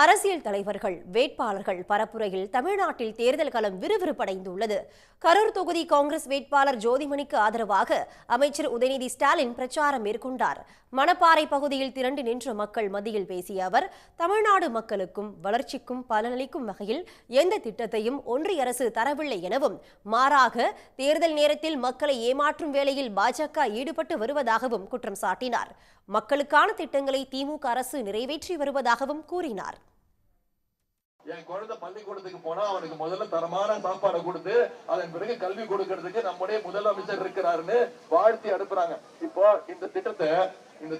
அரசியல் தலைவர்கள் வேட்பாளர்கள் பரப்புரையில் தமிழ்நாட்டில் தேர்தல் களம் விறுவிறுப்படைந்துள்ளது. கரூர் தொகுதி காங்கிரஸ் வேட்பாளர் ஜோதிமணிக்கு ஆதரவாக அமைச்சர் உதயநிதி ஸ்டாலின் பிரச்சாரம் மேற்கொண்டார். மணப்பாறை பகுதியில் திரண்டு நின்ற மக்கள் மத்தியில் பேசிய அவர், தமிழ்நாடு மக்களுக்கும் வளர்ச்சிக்கும் பலனளிக்கும் வகையில் எந்த திட்டத்தையும் ஒன்றிய அரசு தரவில்லை எனவும், மாறாக தேர்தல் நேரத்தில் மக்களை ஏமாற்றும் வேளையில் பாஜக ஈடுபட்டு வருவதாகவும் குற்றம் சாட்டினார். மக்களுக்கான திட்டங்களை திமுக அரசு நிறைவேற்றி வருவதாகவும் கூறினார். என் குழந்தை பள்ளிக்கூடத்துக்கு போனா அவனுக்கு முதல்ல தரமான சாப்பாடை கொடுத்து அதன் பிறகு கல்வி கொடுக்கறதுக்கு நம்முடைய முதலமைச்சர் இருக்கிறாருன்னு வாழ்த்தி அனுப்புறாங்க. இப்போ இந்த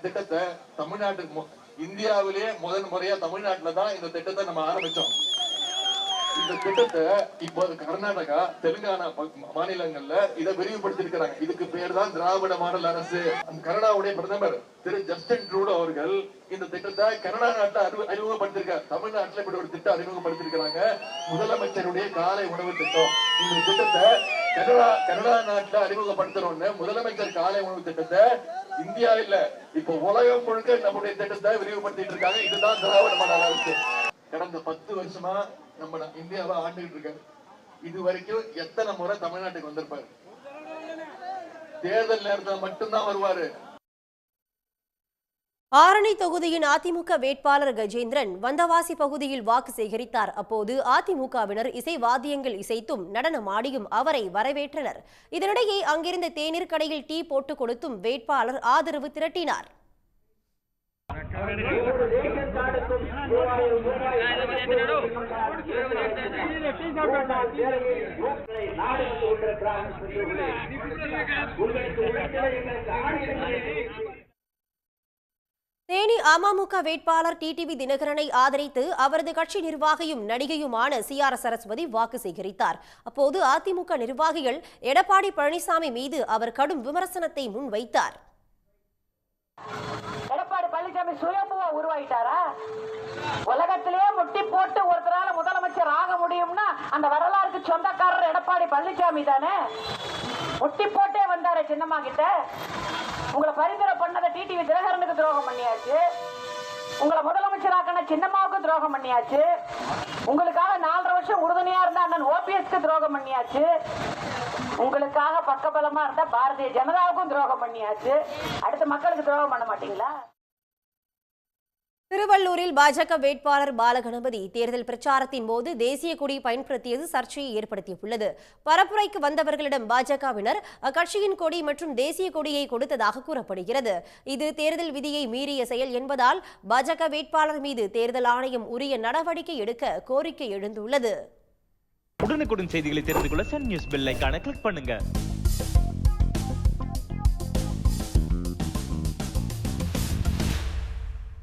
திட்டத்தை தமிழ்நாட்டுக்கு இந்தியாவிலேயே முதல் முறையா தமிழ்நாட்டுல தான் இந்த திட்டத்தை நம்ம ஆரம்பிச்சோம். இந்த திட்டத்தை இப்போது கர்நாடகா, தெலுங்கானா மாநிலங்கள்ல இதை விரிவுபடுத்திருக்கிறாங்க. இதுக்கு பேர் தான் திராவிட மாடல் அரசு. கனடாவுடைய பிரதமர் திரு ஜஸ்டின் ட்ரூடோ அவர்கள் இந்த திட்டத்தை கனடா நாட்டில் அறிமுகப்படுத்திருக்கார். தமிழ்நாட்டில் இப்படி ஒரு திட்டம் அறிமுகப்படுத்திருக்கிறாங்க. முதலமைச்சருடைய காலை உணவு திட்டம். இந்த திட்டத்தை கனடா நாட்டில் அறிமுகப்படுத்தணும்னு முதலமைச்சர் காலை உணவு திட்டத்தை இந்தியா இல்ல, இப்ப உலகம் முழுக்க நம்முடைய திட்டத்தை விரிவுபடுத்திட்டு இருக்காங்க. இதுதான் திராவிட மாடல் அரசு. கடந்த 10 வருஷமா நம்ம இந்தியாவை ஆண்டுகிட்டு இருக்காரு. இது வரைக்கும் எத்தனை முறை தமிழ்நாட்டுக்கு வந்திருப்பாரு? தேர்தல் நேரத்தில் மட்டும்தான் வருவாரு. ஆரணி தொகுதியின் அதிமுக வேட்பாளர் கஜேந்திரன் வந்தவாசி பகுதியில் வாக்கு சேகரித்தார். அப்போது அதிமுகவினர் இசை வாத்தியங்கள் இசைத்தும் நடனமாடியும் அவரை வரவேற்றனர். இதனிடையே அங்கிருந்த தேநீர் கடையில் டீ போட்டு கொடுத்தும் வேட்பாளர் ஆதரவு திரட்டினார். தேனி அமமுக வேட்பாளர் டிடிவி தினகரனை ஆதரித்து அவரது கட்சி நிர்வாகியும் நடிகையுமான சிஆர் சரஸ்வதி வாக்கு சேகரித்தார். அப்போது அதிமுக நிர்வாகிகள் எடப்பாடி பழனிசாமி மீது அவர் கடும் விமர்சனத்தை முன்வைத்தார். எடப்பாடி பழனிசாமி சுயம்புவா உருவாயிட்டாரா? உலகத்திலேயே முட்டி போட்டு ஒருத்தரால முதலமைச்சர் ஆக முடியும்னா அந்த வரலாறுக்கு சொந்தக்காரர் எடப்பாடி பழனிசாமி தானே. முட்டி போட்டே வந்தாரு சின்னம்மா கிட்ட. உங்களை பரிந்துரை பண்ணத டிடிவி தினகரனுக்கு துரோகம் பண்ணியாச்சு. உங்களை முதலமைச்சராக்கின சின்னம்மாவுக்கு துரோகம் பண்ணியாச்சு. உங்களுக்காக 4.5 வருஷம் உறுதுணையா இருந்த அண்ணன் ஓபிஎஸ்க்கு துரோகம் பண்ணியாச்சு. உங்களுக்காக பக்கபலமா இருந்த பாரதிய ஜனதாவுக்கும் துரோகம் பண்ணியாச்சு. அடுத்த மக்களுக்கு துரோகம் பண்ண மாட்டீங்களா? திருவள்ளூரில் பாஜக வேட்பாளர் பாலகணபதி தேர்தல் பிரச்சாரத்தின் போது தேசிய கொடி பயன்படுத்தியது சர்ச்சையை ஏற்படுத்தியுள்ளது. பரப்புரைக்கு வந்தவர்களிடம் பாஜகவினர் அக்கட்சியின் கொடி மற்றும் தேசிய கொடியை கொடுத்ததாக கூறப்படுகிறது. இது தேர்தல் விதியை மீறிய செயல் என்பதால் பாஜக வேட்பாளர் மீது தேர்தல் ஆணையம் உரிய நடவடிக்கை எடுக்க கோரிக்கை எழுந்துள்ளது. உடனுக்குடன் செய்திகளை தெரிந்து கொள்ள சன் நியூஸ் பெல் ஐகானை கிளிக் பண்ணுங்க.